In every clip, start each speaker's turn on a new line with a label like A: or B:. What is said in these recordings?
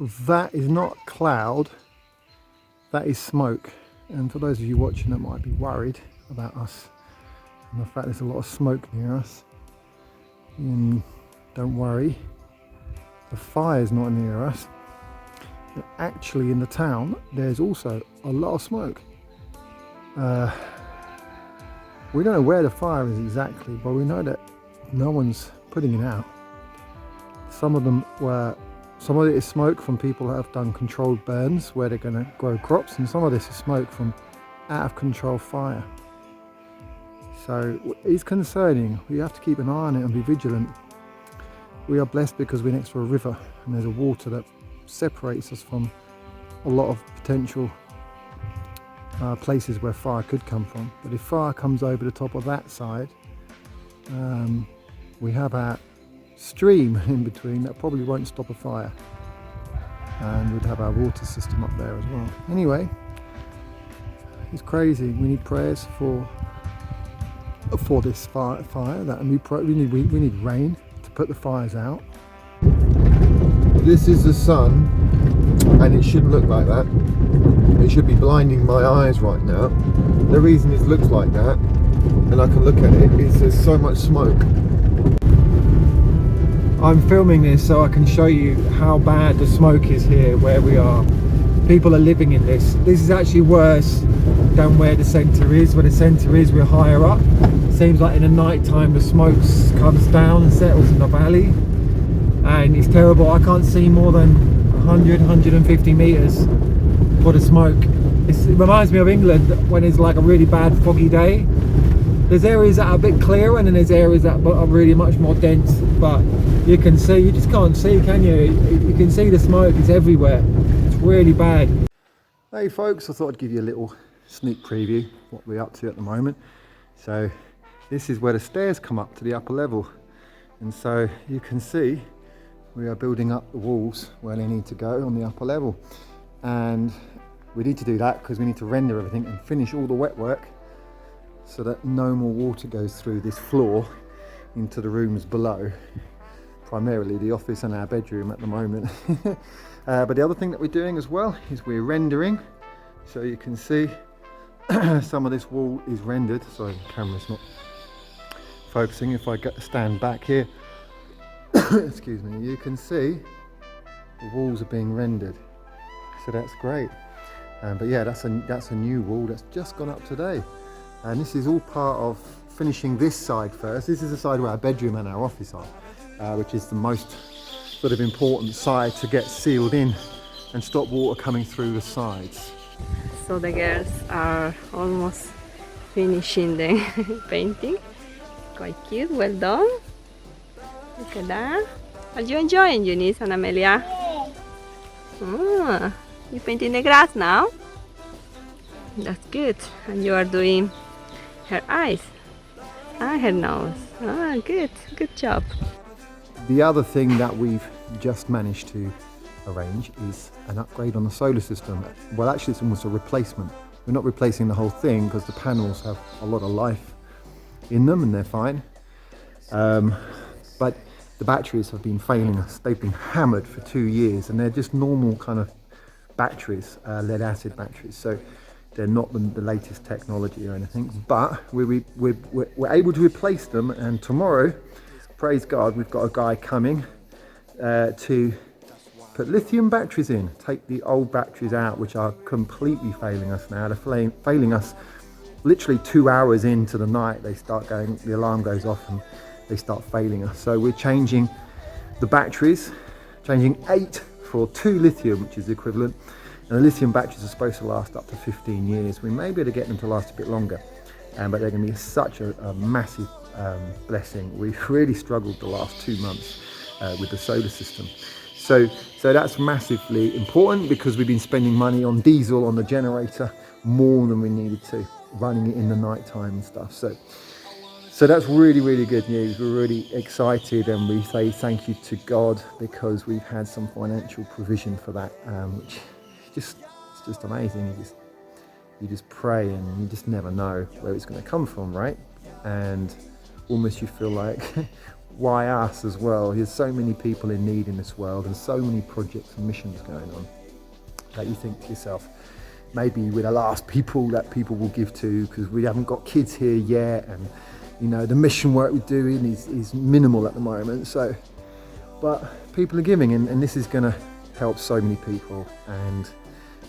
A: that is not cloud, that is smoke. And for those of you watching that might be worried about us and the fact there's a lot of smoke near us, don't worry, the fire's not near us. And actually in the town there's also a lot of smoke. We don't know where the fire is exactly, but we know that no one's putting it out. Some of it is smoke from people that have done controlled burns where they're going to grow crops, and some of this is smoke from out of control fire. So it's concerning. We have to keep an eye on it and be vigilant. We are blessed because we're next to a river and there's a water that separates us from a lot of potential places where fire could come from. But if fire comes over the top of that side, we have our stream in between that probably won't stop a fire, and we'd have our water system up there as well. Anyway, it's crazy. We need prayers for this fire. We need rain to put the fires out. This is the sun, and it shouldn't look like that. It should be blinding my eyes right now. The reason it looks like that, and I can look at it, is there's so much smoke. I'm filming this so I can show you how bad the smoke is here where we are. People are living in this. This is actually worse than where the centre is. Where the centre is, we're higher up. Seems like in the night time the smoke comes down and settles in the valley, and it's terrible. I can't see more than 150 metres for the smoke. It reminds me of England when it's like a really bad foggy day. There's areas that are a bit clearer and then there's areas that are really much more dense, but you can see, you just can't see, can you? You can see the smoke, it's everywhere. It's really bad. Hey folks, I thought I'd give you a little sneak preview of what we're up to at the moment. So this is where the stairs come up to the upper level, and so you can see we are building up the walls where they need to go on the upper level, and we need to do that because we need to render everything and finish all the wet work so that no more water goes through this floor into the rooms below, primarily the office and our bedroom at the moment. But the other thing that we're doing as well is we're rendering, so you can see some of this wall is rendered. Sorry, the camera's not focusing. If I stand back here, excuse me, you can see the walls are being rendered, so that's great. But yeah, that's a new wall that's just gone up today, and this is all part of finishing this side first. This is the side where our bedroom and our office are, which is the most sort of important side to get sealed in and stop water coming through the sides.
B: So the girls are almost finishing the painting. Quite cute, well done. Look at that. Are you enjoying, Eunice and Amelia? Ah, you painting the grass now? That's good. And you are doing her eyes and her nose. Ah, good. Good job.
A: The other thing that we've just managed to arrange is an upgrade on the solar system. Well, actually it's almost a replacement. We're not replacing the whole thing because the panels have a lot of life in them and they're fine. But the batteries have been failing us. They've been hammered for 2 years and they're just normal kind of batteries, lead acid batteries. So they're not the latest technology or anything, but we're able to replace them, and tomorrow, praise God, we've got a guy coming to put lithium batteries in, take the old batteries out, which are completely failing us now. They're failing us literally 2 hours into the night. They start going, the alarm goes off and they start failing us. So we're changing the batteries, changing 8 for 2 lithium, which is the equivalent. And the lithium batteries are supposed to last up to 15 years. We may be able to get them to last a bit longer, but they're going to be such a massive blessing. We've really struggled the last 2 months with the solar system. So that's massively important because we've been spending money on diesel on the generator more than we needed to, running it in the night time and stuff. So that's really, really good news. We're really excited, and we say thank you to God because we've had some financial provision for that, which it's just amazing. You just pray and you just never know where it's going to come from, right? And almost you feel like
C: why us as well? There's so many people in need in this world and so many projects and missions going on that you think to yourself, maybe we're the last people that people will give to because we haven't got kids here yet, and you know the mission work we're doing is minimal at the moment. So, but people are giving, and this is going to help so many people, and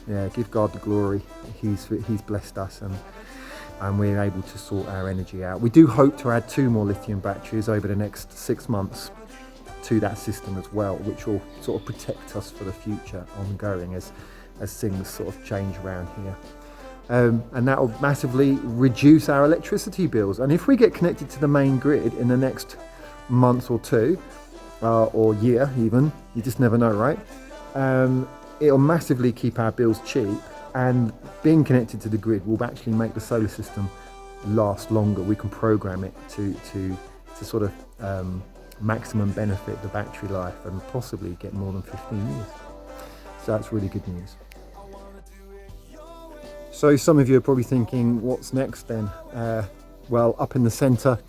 C: yeah, give God the glory. He's blessed us, and we're able to sort our energy out. We do hope to add 2 more lithium batteries over the next 6 months to that system as well, which will sort of protect us for the future ongoing as things sort of change around here. And that will massively reduce our electricity bills. And if we get connected to the main grid in the next month or 2, or year even, you just never know, right? It'll massively keep our bills cheap, and being connected to the grid will actually make the solar system last longer. We can program it to sort of maximum benefit the battery life and possibly get more than 15 years. So that's really good news. So some of you are probably thinking, what's next then? Well, up in the centre,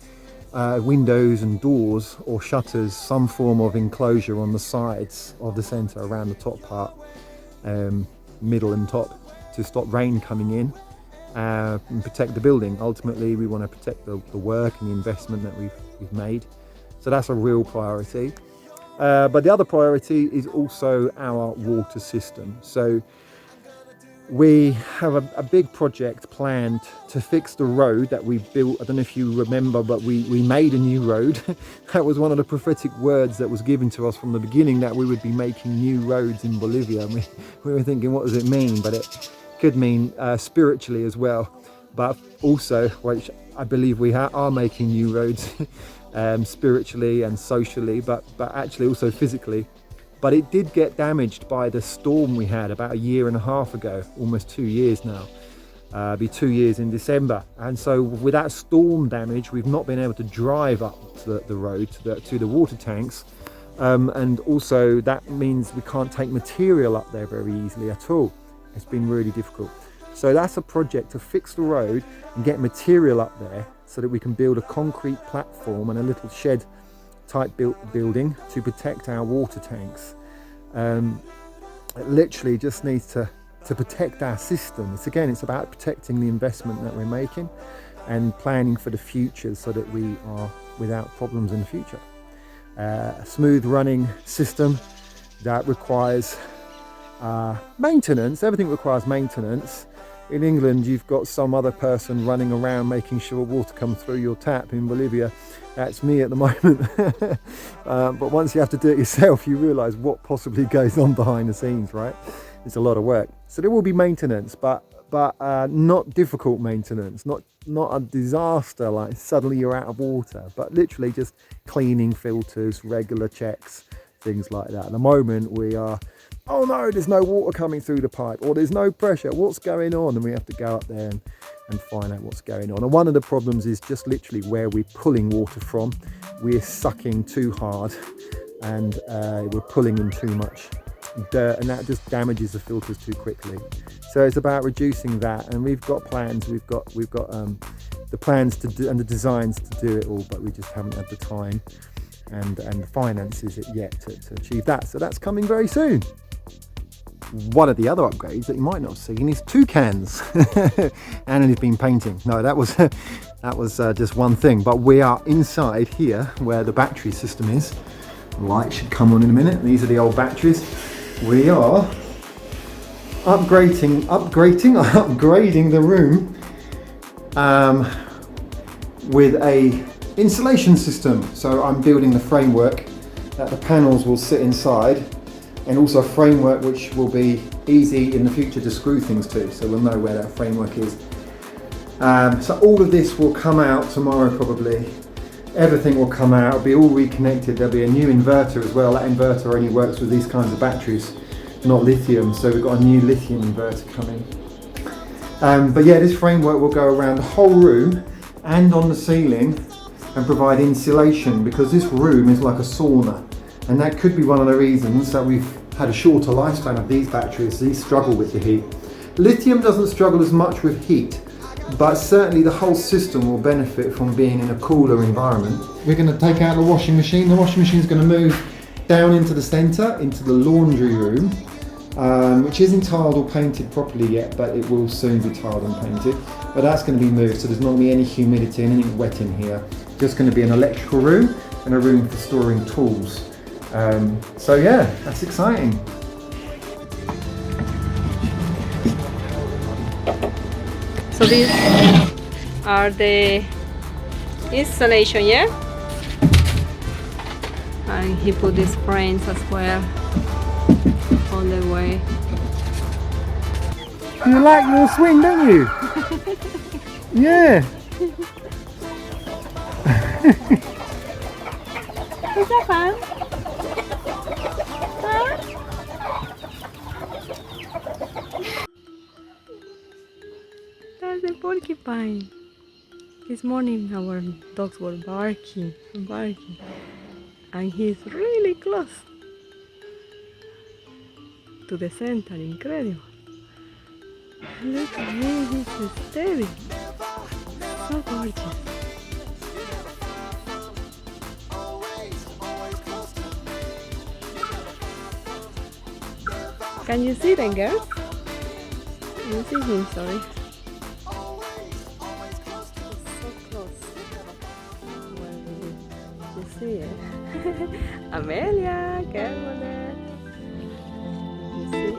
C: windows and doors or shutters, some form of enclosure on the sides of the centre around the top part, middle and top, to stop rain coming in and protect the building. Ultimately, we want to protect the work and the investment that we've made. So that's a real priority. But the other priority is also our water system. So we have a big project planned to fix the road that we built. I don't know if you remember, but we made a new road. That was one of the prophetic words that was given to us from the beginning, that we would be making new roads in Bolivia. And we were thinking, what does it mean? But it could mean spiritually as well, but also, which I believe we are making new roads spiritually and socially, but actually also physically. But it did get damaged by the storm we had about 1.5 years ago, almost 2 years now. Be 2 years in December. And so with that storm damage, we've not been able to drive up the road to the water tanks. And also that means we can't take material up there very easily at all. It's been really difficult. So that's a project to fix the road and get material up there so that we can build a concrete platform and a little shed type building to protect our water tanks. It literally just needs to protect our system. It's about protecting the investment that we're making and planning for the future so that we are without problems in the future. A smooth running system that requires maintenance. Everything requires maintenance. In England, you've got some other person running around making sure water comes through your tap. In Bolivia, that's me at the moment. But once you have to do it yourself, you realise what possibly goes on behind the scenes, right? It's a lot of work. So there will be maintenance, but not difficult maintenance, not a disaster like suddenly you're out of water, but literally just cleaning filters, regular checks, things like that. At the moment, we are, oh no, there's no water coming through the pipe, or there's no pressure, what's going on? And we have to go up there and find out what's going on. And one of the problems is just literally where we're pulling water from. We're sucking too hard and we're pulling in too much dirt, and that just damages the filters too quickly. So it's about reducing that, and we've got plans. We've got the plans to do and the designs to do it all, but we just haven't had the time and the finances yet to achieve that. So that's coming very soon. One of the other upgrades that you might not have seen is toucans. And he's been painting. No, that was just one thing. But we are inside here where the battery system is. Light should come on in a minute. These are the old batteries. We are upgrading the room with a insulation system. So I'm building the framework that the panels will sit inside, and also a framework which will be easy in the future to screw things to, so we'll know where that framework is. So all of this will come out tomorrow probably. Everything will come out, it'll be all reconnected. There'll be a new inverter as well. That inverter only works with these kinds of batteries, not lithium, so we've got a new lithium inverter coming. But yeah, this framework will go around the whole room and on the ceiling and provide insulation, because this room is like a sauna, and that could be one of the reasons that we've had a shorter lifespan of these batteries. These struggle with the heat. Lithium doesn't struggle as much with heat, but certainly the whole system will benefit from being in a cooler environment. We're going to take out the washing machine. The washing machine is going to move down into the centre, into the laundry room, which isn't tiled or painted properly yet, but it will soon be tiled and painted. But that's going to be moved, so there's not going to be any humidity, anything wet in here. Just going to be an electrical room and a room for storing tools. So yeah, that's exciting.
B: So these are the installation, yeah? And he put these frames as well on the way.
A: You like your swing, don't you? Yeah.
B: Is that fun? Huh? That's the porcupine. This morning our dogs were barking and barking, and he's really close to the center. Incredible. Look at him, he's so steady. So gorgeous. Can you see them, girls? Can you see him? Sorry. He's so close. Well, you see it. Amelia, careful there. You see?